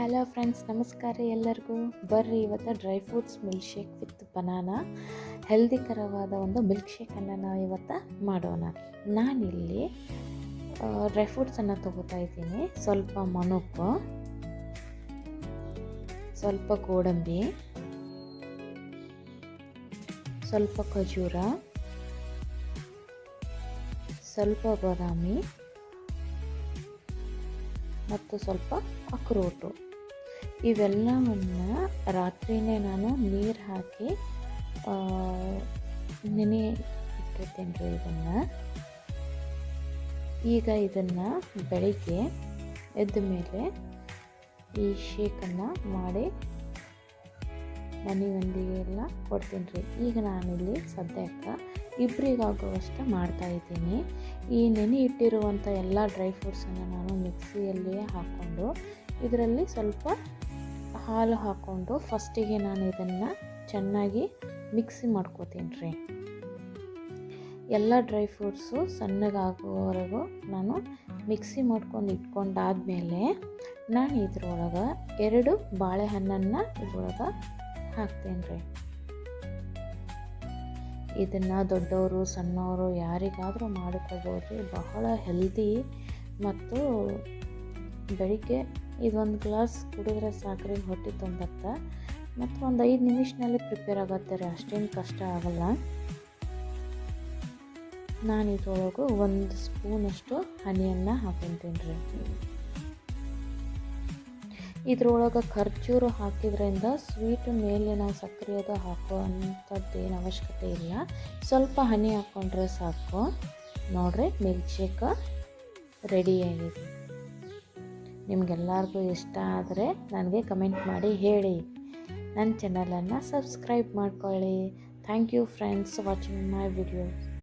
Hello friends, ನಮಸ್ಕಾರ ಎಲ್ಲರಿಗೂ. ಬರ್ರಿ ಇವತ್ತು dry fruits milk shake with banana ಹೆಲ್ದಿಕರವಾದ ಒಂದು ಮಿಲ್ಕ್ ಶೇಕನ್ನು ನಾವು ಇವತ್ತು ಮಾಡೋಣ. ನಾನಿಲ್ಲಿ ಡ್ರೈ ಫ್ರೂಟ್ಸನ್ನು ತೊಗೋತಾ ಇದ್ದೀನಿ. ಸ್ವಲ್ಪ ಮನುಕು, ಸ್ವಲ್ಪ ಗೋಡಂಬಿ, ಸ್ವಲ್ಪ ಖಜೂರ, ಸ್ವಲ್ಪ ಬಾದಾಮಿ ಮತ್ತು ಸ್ವಲ್ಪ ಅಕ್ರೋಟು. ಇವೆಲ್ಲವನ್ನು ರಾತ್ರಿಯೇ ನಾನು ನೀರು ಹಾಕಿ ನೆನೆ ಇಟ್ಟಿರ್ತೀನಿ ರೀ ಇದನ್ನು. ಈಗ ಇದನ್ನು ಬೆಳಿಗ್ಗೆ ಎದ್ದ ಮೇಲೆ ಈ ಶೇಕನ್ನು ಮಾಡಿ ಮನೆ ಮಂದಿಗೆಲ್ಲ ಕೊಡ್ತೀನಿ ರೀ. ಈಗ ನಾನಿಲ್ಲಿ ಸದ್ಯಕ್ಕೆ ಇಬ್ಬರಿಗಾಗುವಷ್ಟು ಮಾಡ್ತಾಯಿದ್ದೀನಿ. ಈ ನೆನೆ ಇಟ್ಟಿರುವಂಥ ಎಲ್ಲ ಡ್ರೈ ಫ್ರೂಟ್ಸನ್ನು ನಾನು ಮಿಕ್ಸಿಯಲ್ಲಿಯೇ ಹಾಕ್ಕೊಂಡು ಇದರಲ್ಲಿ ಸ್ವಲ್ಪ ಹಾಲು ಹಾಕ್ಕೊಂಡು ಫಸ್ಟಿಗೆ ನಾನು ಇದನ್ನು ಚೆನ್ನಾಗಿ ಮಿಕ್ಸಿ ಮಾಡ್ಕೋತೀನಿ ರೀ. ಎಲ್ಲ ಡ್ರೈ ಫ್ರೂಟ್ಸು ಸಣ್ಣಗಾಗುವವರೆಗೂ ನಾನು ಮಿಕ್ಸಿ ಮಾಡ್ಕೊಂಡು ಇಟ್ಕೊಂಡಾದಮೇಲೆ ನಾನು ಇದ್ರೊಳಗೆ 2 ಬಾಳೆಹಣ್ಣನ್ನು ಇದ್ರೊಳಗೆ ಹಾಕ್ತೀನಿ ರೀ. ಇದನ್ನು ದೊಡ್ಡವರು ಸಣ್ಣವರು ಯಾರಿಗಾದರೂ ಮಾಡಿಕೊಳ್ಬೋದು. ಬಹಳ ಹೆಲ್ದಿ ಮತ್ತು ಬೆಳಿಗ್ಗೆ ಇದೊಂದು ಗ್ಲಾಸ್ ಕುಡಿದ್ರೆ ಸಾಕ್ರಿ, ಹೊಟ್ಟೆ ತುಂಬತ್ತೆ ಮತ್ತು ಒಂದು 5 ನಿಮಿಷದಲ್ಲಿ ಪ್ರಿಪೇರ್ ಆಗುತ್ತೆ ರೀ. ಅಷ್ಟೇನು ಕಷ್ಟ ಆಗಲ್ಲ. ನಾನು ಇದ್ರೊಳಗೆ 1 ಸ್ಪೂನಷ್ಟು ಹನಿಯನ್ನು ಹಾಕೊತೀನಿ ರೀ. ಇದ್ರೊಳಗೆ ಖರ್ಜೂರು ಹಾಕಿದ್ರಿಂದ ಸ್ವೀಟ್ ಮೇಲೆ ನಾವು ಸಕ್ಕರೆ ಅದು ಹಾಕುವಂಥದ್ದೇನು ಅವಶ್ಯಕತೆ ಇಲ್ಲ. ಸ್ವಲ್ಪ ಹನಿ ಹಾಕ್ಕೊಂಡ್ರೆ ಸಾಕು. ನೋಡ್ರಿ, ಮಿಲ್ಕ್ ಶೇಕ್ ರೆಡಿಯಾಗಿದೆ. ನಿಮಗೆಲ್ಲರಿಗೂ ಇಷ್ಟ ಆದರೆ ನನಗೆ ಕಮೆಂಟ್ ಮಾಡಿ ಹೇಳಿ. ನನ್ನ ಚಾನಲನ್ನು ಸಬ್ಸ್ಕ್ರೈಬ್ ಮಾಡ್ಕೊಳ್ಳಿ. Thank you friends watching my videos.